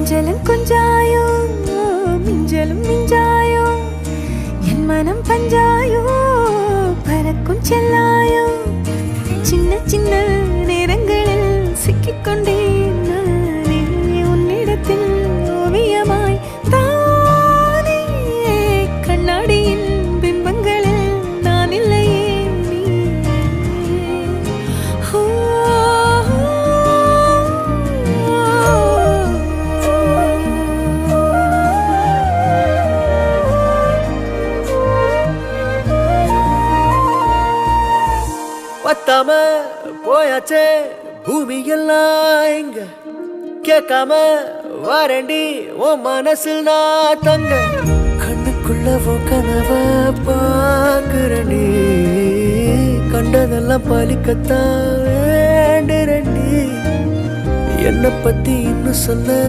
கொஞ்சலும் கொஞ்சாயோ மிஞ்சலும் மிஞ்சாயோ என் மனம் பஞ்சாயோ பறக்கும் செல்லாயோ சின்ன சின்ன நேரங்களில் சிக்கிக்கொண்டேன் நானே உன்னிடத்தில் ஓவியமாய் தானே கண்ணாடியின் பிம்பங்களில் நான் இல்லையே நீ பத்தாம போயாச்சே பூமி எல்லாம் இங்க கேட்காம வாரண்டி உன் மனசில் நான் தங்க கண்ணுக்குள்ள கனவ பாக்குறண்டி கண்டதெல்லாம் பலிக்கத்தான் வேண்டுறண்டி என்னை பத்தி இன்னும் சொல்ல